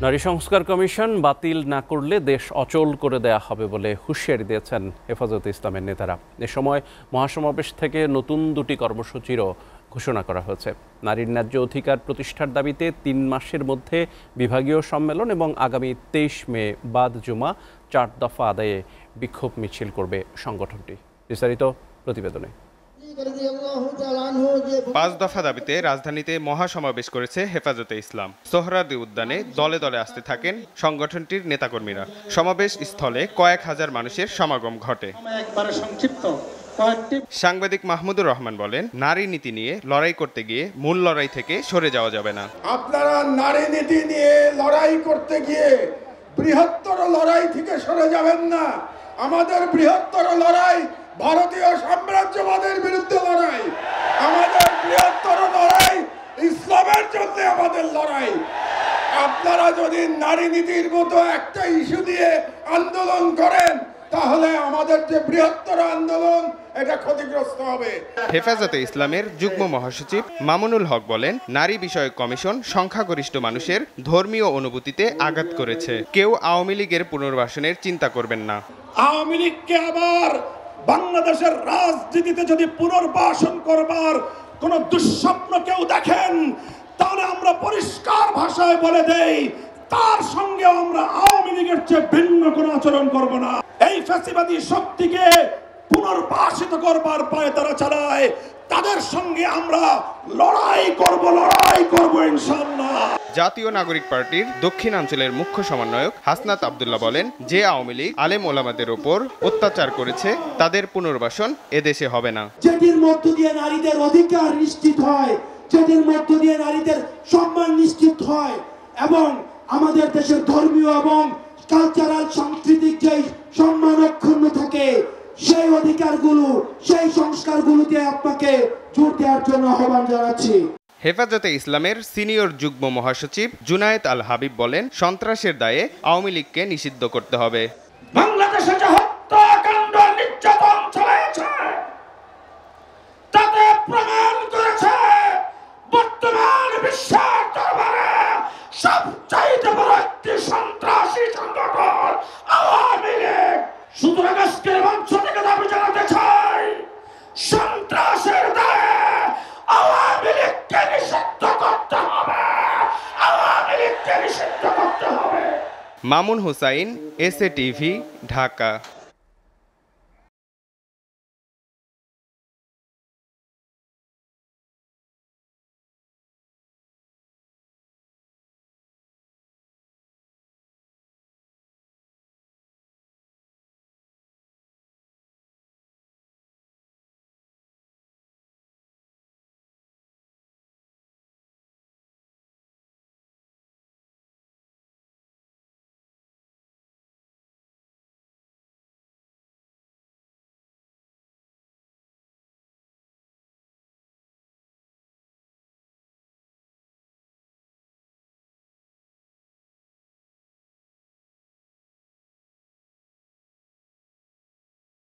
নারী সংস্কার কমিশন বাতিল না করলে দেশ অচল করে দেয়া হবে বলে হুঁশিয়ারি দিয়েছেন হেফাজতে ইসলামের নেতারা। এ সময় মহাসমাবেশ থেকে নতুন দুটি কর্মসূচিরও ঘোষণা করা হয়েছে। নারীর ন্যায্য অধিকার প্রতিষ্ঠার দাবিতে ৩ মাসের মধ্যে বিভাগীয় সম্মেলন এবং আগামী ২৩ মে বাদ জুমা ৪ দফা আদায়ে বিক্ষোভ মিছিল করবে সংগঠনটি। বিস্তারিত প্রতিবেদনে। ৫ দফা দাবিতে রাজধানীতে মহাসমাবেশ করেছে হেফাজতে ইসলাম। সোহরাওয়ার্দী উদ্যানে দলে দলে আসতে থাকেন সংগঠনটির নেতাকর্মীরা। সমাবেশ স্থলে কয়েক হাজার মানুষের সমাগম ঘটে। সাংবাদিক মাহমুদুর রহমান বলেন, নারী নীতি নিয়ে লড়াই করতে গিয়ে মূল লড়াই থেকে সরে যাওয়া যাবে না। আপনারা নারী নীতি নিয়ে লড়াই করতে গিয়ে বৃহত্তর লড়াই থেকে সরে যাবেন না। আমাদের বৃহত্তর লড়াই ভারতীয় সাম্রাজ্যবাদের বিরুদ্ধে লড়াই। আমাদের বৃহত্তর লড়াই ইসলামের জন্য আমাদের লড়াই। আপনারা যদি নারী নীতির মতো একটা ইস্যু দিয়ে আন্দোলন করেন তাহলে আমাদের যে বৃহত্তর আন্দোলন এটা ক্ষতিগ্রস্ত হবে। হেফাজতে ইসলামের যুগ্ম মহাসচিব মামুনুল হক বলেন, নারী বিষয়ক কমিশন সংখ্যাগরিষ্ঠ মানুষের ধর্মীয় অনুভূতিতে আঘাত করেছে। কেউ আওয়ামী লীগের পুনর্বাসনের চিন্তা করবেন না। আওয়ামী লীগকে আবার বাংলাদেশের রাজনীতিতে যদি পুনর্বাসন করবার কোন দুঃস্বপ্ন কেউ দেখেন তাহলে আমরা পরিষ্কার ভাষায় বলে দেই, তার সঙ্গে আমরা আওয়ামী লীগের চেয়ে ভিন্ন কোনো আচরণ করব না। এই ফ্যাসিবাদী শক্তিকে পুনর্বাসিত করবার পায়ে তারা চালায়, তাদের সঙ্গে আমরা লড়াই করব ইনশাআল্লাহ। জাতীয় নাগরিক পার্টির দক্ষিণাঞ্চলের মুখ্য সমন্বয়ক হাসনাত আব্দুল্লাহ বলেন, যে আওয়ামী লীগ আলেম ওলামাদের ওপর অত্যাচার করেছে তাদের পুনর্বাসন এদেশে হবে না। যেটির মধ্য দিয়ে নারীদের অধিকার নিশ্চিত হয়, যেটির মধ্য দিয়ে নারীদের সম্মান নিশ্চিত হয় এবং আমাদের দেশের ধর্মীয় এবং কালচারাল সাংস্কৃতিক যে সম্মান অক্ষুণ্ণ থাকে, সেই অধিকারগুলো সেই সংস্কারগুলোতে আপনাকে জোর দেওয়ার জন্য আহ্বান জানাচ্ছি। হেফাজতে ইসলামের সিনিয়র যুগ্ম মহাসচিব জুনায়েদ আল হাবিব বলেন, সন্ত্রাসের দায়ে আওয়ামী লীগকে নিষিদ্ধ করতে হবে। বাংলাদেশে যে হত্যাকাণ্ড নির্যাতন চলেছে তাতে প্রমাণ করেছে বর্তমান বিশ্বের দরবারে সবচাইতে বড় একটি সন্ত্রাসী সংগঠন আওয়ামী লীগ। সুতরাং আজকের মঞ্চ থেকে দাবি জানাতে চাই, সন্ত্রাসের দায়ে আওয়ামী লীগকে নিষিদ্ধ করতে হবে, আওয়ামী লীগকে নিষিদ্ধ করতে হবে। Mamun Hussain, SA TV, Dhaka.